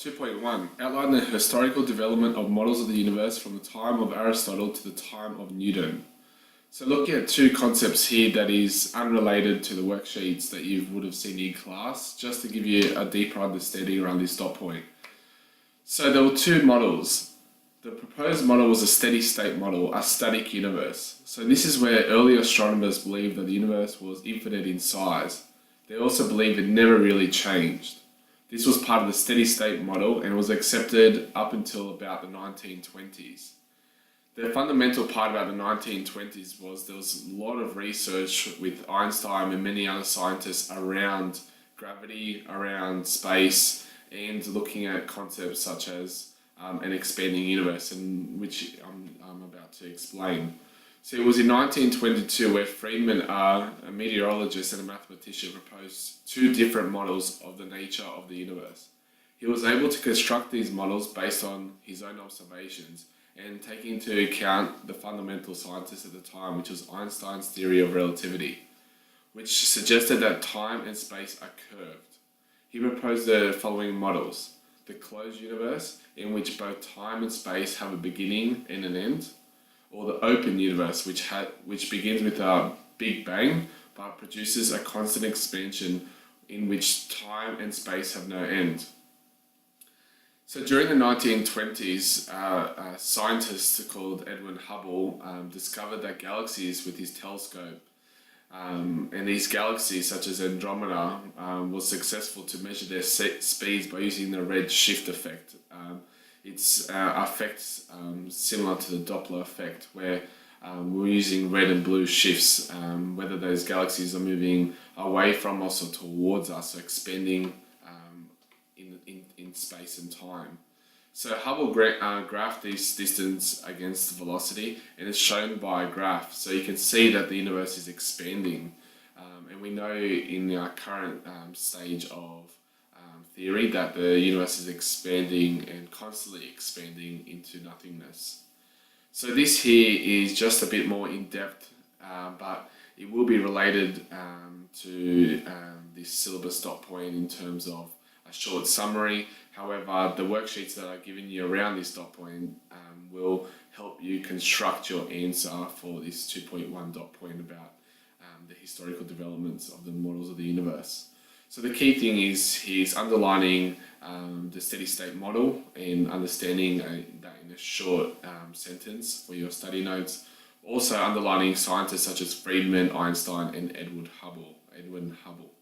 2.1. Outline the historical development of models of the universe from the time of Aristotle to the time of Newton. So looking at two concepts here that is unrelated to the worksheets that you would have seen in class, just to give you a deeper understanding around this dot point. So there were two models. The proposed model was a steady state model, a static universe. So this is where early astronomers believed that the universe was infinite in size. They also believed it never really changed. This was part of the steady state model and was accepted up until about the 1920s. The fundamental part about the 1920s was there was a lot of research with Einstein and many other scientists around gravity, around space, and looking at concepts such as an expanding universe, and which I'm about to explain. So it was in 1922 where Friedman, a meteorologist and a mathematician, proposed two different models of the nature of the universe. He was able to construct these models based on his own observations and taking into account the fundamental scientists at the time, which was Einstein's theory of relativity, which suggested that time and space are curved. He proposed the following models: the closed universe, in which both time and space have a beginning and an end, or the open universe, which begins with a Big Bang but produces a constant expansion in which time and space have no end. So during the 1920s, a scientist called Edwin Hubble discovered that galaxies with his telescope, and these galaxies such as Andromeda was successful to measure their speeds by using the red shift effect. It's effects similar to the Doppler effect, where we're using red and blue shifts, whether those galaxies are moving away from us or towards us, or expanding in space and time. So Hubble graphed this distance against velocity, and it's shown by a graph. So you can see that the universe is expanding, and we know in our current stage of theory that the universe is expanding and constantly expanding into nothingness. So this here is just a bit more in depth, but it will be related to this syllabus dot point in terms of a short summary. However, the worksheets that are given you around this dot point will help you construct your answer for this 2.1 dot point about the historical developments of the models of the universe. So the key thing is he's underlining the steady state model and understanding that in a short sentence for your study notes. Also underlining scientists such as Friedman, Einstein, and Edwin Hubble.